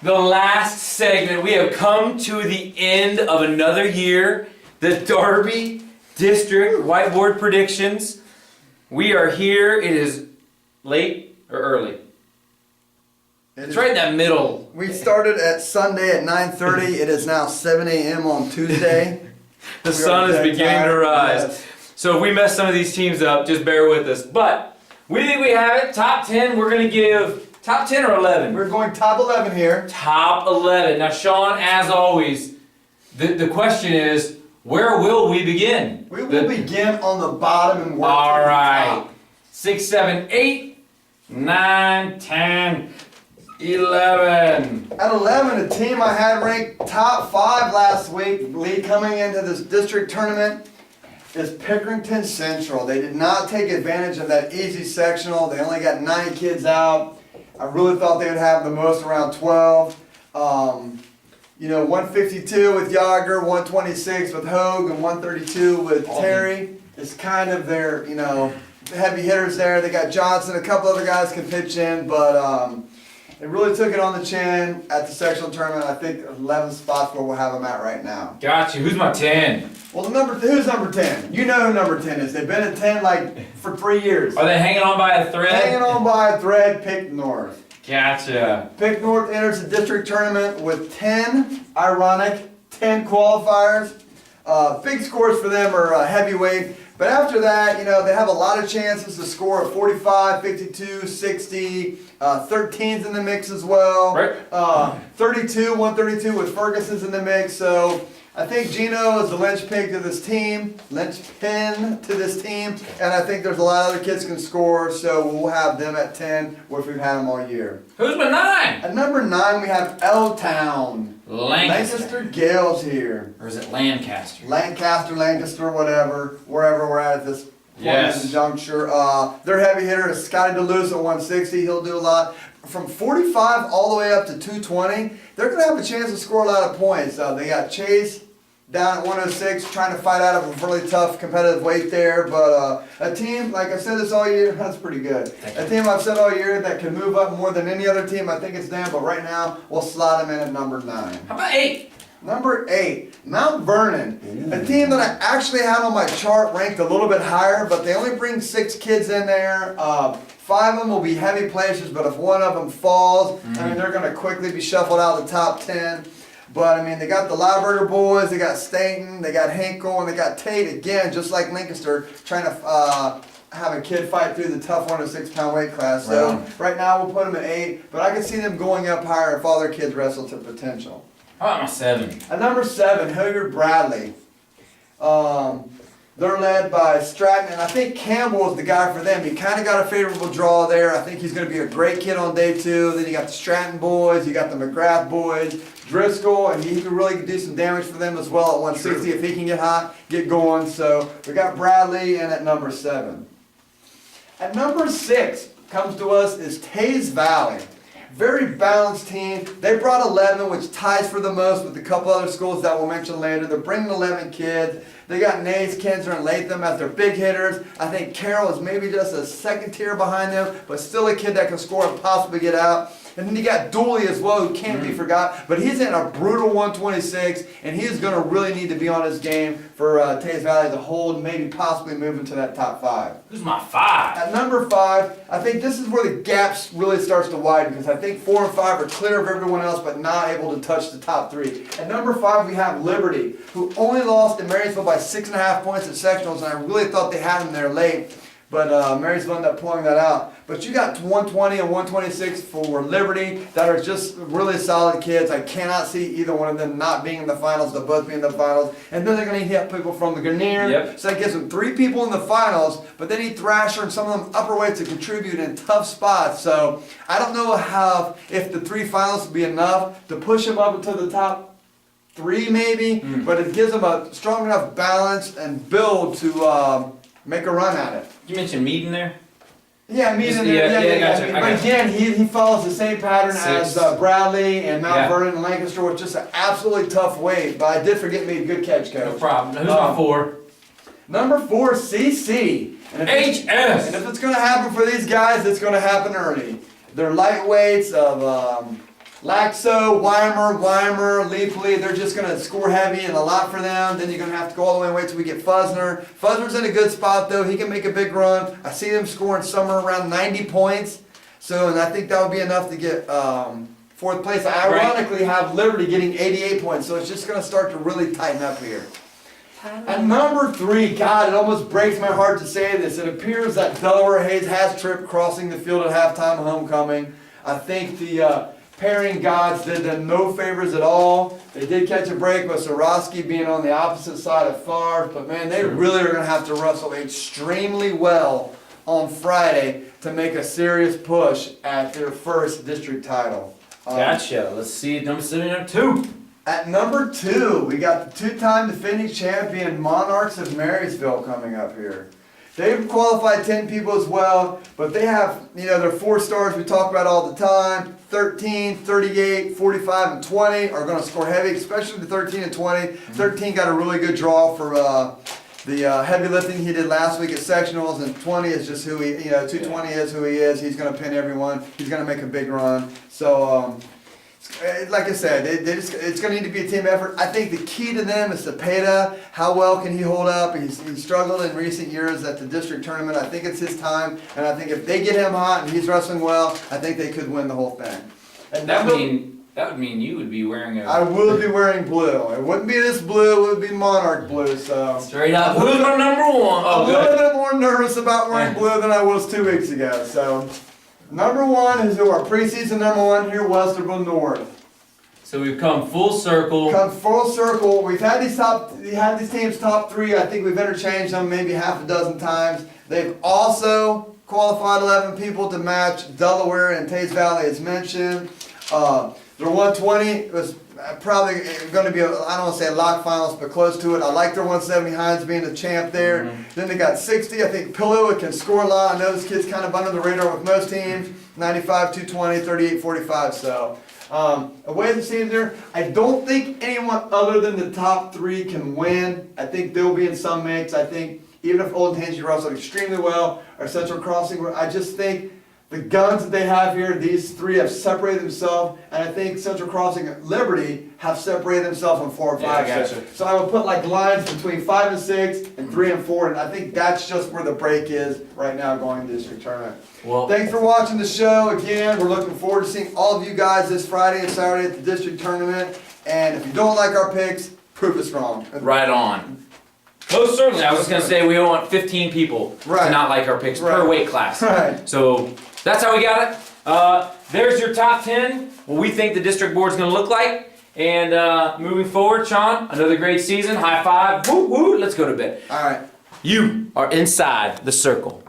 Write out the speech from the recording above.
the last segment. We have come to the end of another year. The Darby District Whiteboard Predictions. We are here. It is late or early? It's right in that middle. We started at Sunday at 9:30. It is now 7 a.m. on Tuesday. The sun is beginning to rise. Yes. So if we mess some of these teams up, just bear with us. But we think we have it. Top 10, we're going to give top 10 or 11? We're going top 11 here. Top 11. Now, Sean, as always, the question is, where will we begin? We will begin on the bottom and work All to the right. top. 6, 7, 8, 9, 10, 11. At 11, a team I had ranked top 5 last week, lead coming into this district tournament, is Pickerington Central. They did not take advantage of that easy sectional. They only got 9 kids out. I really thought they would have the most, around 12. 152 with Yager, 126 with Hogue, and 132 with Terry. It's kind of their, heavy hitters there. They got Johnson, a couple other guys can pitch in, but they really took it on the chin at the sectional tournament. I think 11 spots where we'll have them at right now. Got you. Who's my 10? Well, who's number 10? You know who number 10 is. They've been at 10 for 3 years. Are they hanging on by a thread? Hanging on by a thread, Pick North. Gotcha. Pick North enters the district tournament with 10 qualifiers. Big scores for them are heavyweight. But after that, they have a lot of chances to score at 45, 52, 60, 13's in the mix as well. Right. 32, 132 with Ferguson's in the mix. So I think Gino is the linchpin to this team, and I think there's a lot of other kids can score, so we'll have them at 10, which we've had them all year. Who's my 9? At number 9, we have L-Town. Lancaster. Gales here. Or is it Lancaster? Lancaster, whatever, wherever we're at this point Yes. in the juncture. Their heavy hitter is Scotty DeLuce at 160. He'll do a lot. From 45 all the way up to 220, they're going to have a chance to score a lot of points. They got Chase down at 106, trying to fight out of a really tough competitive weight there. But a team, like I've said this all year, that's pretty good. A team I've said all year that can move up more than any other team, I think it's them. But right now, we'll slot them in at number 9. How about 8? Number 8, Mount Vernon. A team that I actually had on my chart ranked a little bit higher, but they only bring 6 kids in there. 5 of them will be heavy placers, but if one of them falls, they're going to quickly be shuffled out of the top 10. But, they got the Lieberger boys, they got Staten, they got Henkel, and they got Tate, again, just like Lancaster, trying to have a kid fight through the tough 106-pound weight class. So, right now, we'll put them at 8, but I can see them going up higher if all their kids wrestle to potential. How about my 7? At number 7, Hilliard Bradley. They're led by Stratton, and I think Campbell is the guy for them. He kind of got a favorable draw there. I think he's going to be a great kid on day 2. Then you got the Stratton boys, you got the McGrath boys, Driscoll, and he can really do some damage for them as well at 160 if he can get hot, get going. So we got Bradley in at number 7. At number 6 comes to us is Taze Valley. Very balanced team. They brought 11, which ties for the most with a couple other schools that we'll mention later. They're bringing 11 kids. They got Nays, Kinzer, and Latham as their big hitters. I think Carroll is maybe just a second tier behind them, but still a kid that can score and possibly get out. And then you got Dooley as well, who can't be forgot, but he's in a brutal 126, and he is going to really need to be on his game for Taze Valley to hold, maybe possibly move into that top 5. Who's my 5? At number 5, I think this is where the gaps really starts to widen, because I think 4 and 5 are clear of everyone else, but not able to touch the top 3. At number 5, we have Liberty, who only lost to Marysville by 6.5 points at sectionals, and I really thought they had him there late. But Marysville ended up pulling that out. But you got 120 and 126 for Liberty that are just really solid kids. I cannot see either one of them not being in the finals. They'll both be in the finals. And then they're going to hit people from the Grenier. Yep. So that gives them 3 people in the finals. But they need Thrasher and some of them upper weights to contribute in tough spots. So I don't know if the 3 finals will be enough to push them up into the top 3 maybe. But it gives them a strong enough balance and build to make a run at it. You mentioned Mead in there? Yeah, Mead in there. Yeah. Gotcha. But again, he follows the same pattern 6. as Bradley and Mount Vernon and Lancaster, with just an absolutely tough weight. But I did forget Mead. Good catch, Coach. No problem. Who's my 4? Number 4, CC. And HS. And if it's going to happen for these guys, it's going to happen early. They're lightweights of Laxo, Weimer, Leafly, they're just going to score heavy and a lot for them. Then you're going to have to go all the way and wait till we get Fuzzner. Fuzzner's in a good spot though. He can make a big run. I see them scoring somewhere around 90 points. So, and I think that would be enough to get fourth place. I ironically have Liberty getting 88 points. So it's just going to start to really tighten up here. At number 3, God, it almost breaks my heart to say this. It appears that Delaware Hayes has tripped crossing the field at halftime of homecoming. I think the pairing gods did them no favors at all. They did catch a break with Sorosky being on the opposite side of Favre, but man, they really are going to have to wrestle extremely well on Friday to make a serious push at their first district title. Gotcha. Let's see. Number 2. At number 2, we got the 2-time defending champion Monarchs of Marysville coming up here. They've qualified 10 people as well, but they have, their 4 stars we talk about all the time. 13, 38, 45, and 20 are going to score heavy, especially the 13 and 20. 13 got a really good draw for the heavy lifting he did last week at sectionals, and 20 is just who he, 220 is who he is. He's going to pin everyone. He's going to make a big run. So, like I said, it's going to need to be a team effort. I think the key to them is Cepeda. How well can he hold up? He's struggled in recent years at the district tournament. I think it's his time, and I think if they get him hot and he's wrestling well, I think they could win the whole thing. And That would mean you would be wearing a... I will be wearing blue. It wouldn't be this blue, it would be Monarch blue, so... Straight up. Who's my number 1? Oh, I'm a little bit more nervous about wearing blue than I was 2 weeks ago, so... Number 1 is our preseason number 1 here, Westerville North. So we've come full circle. Come full circle. We've had these teams top 3. I think we've interchanged them maybe half a dozen times. They've also qualified 11 people to match Delaware and Tays Valley as mentioned. Their 120 was probably going to be, I don't want to say a lock finalist, but close to it. I like their 170 Hines being the champ there. Then they got 60. I think Pillow can score a lot. I know this kid's kind of under the radar with most teams. 95, 220, 38, 45. So. Away the seams there, I don't think anyone other than the top 3 can win. I think they'll be in some mix. I think even if Old Tangy wrestled extremely well, or Central Crossing, I just think the guns that they have here, these 3 have separated themselves, and I think Central Crossing and Liberty have separated themselves on 4 and 5. Yeah, I gotcha. So I would put like lines between 5 and 6 and 3 and 4, and I think that's just where the break is right now going to district tournament. Well, Thanks for watching the show. Again, we're looking forward to seeing all of you guys this Friday and Saturday at the district tournament. And if you don't like our picks, prove us wrong. right on. Most certainly. I was going to say we want 15 people to Right. not like our picks per Right. weight class. Right. So that's how we got it. There's your top 10, what we think the district board's going to look like. And moving forward, Sean, another great season. High five. Woo, woo. Let's go to bed. All right. You are inside the circle.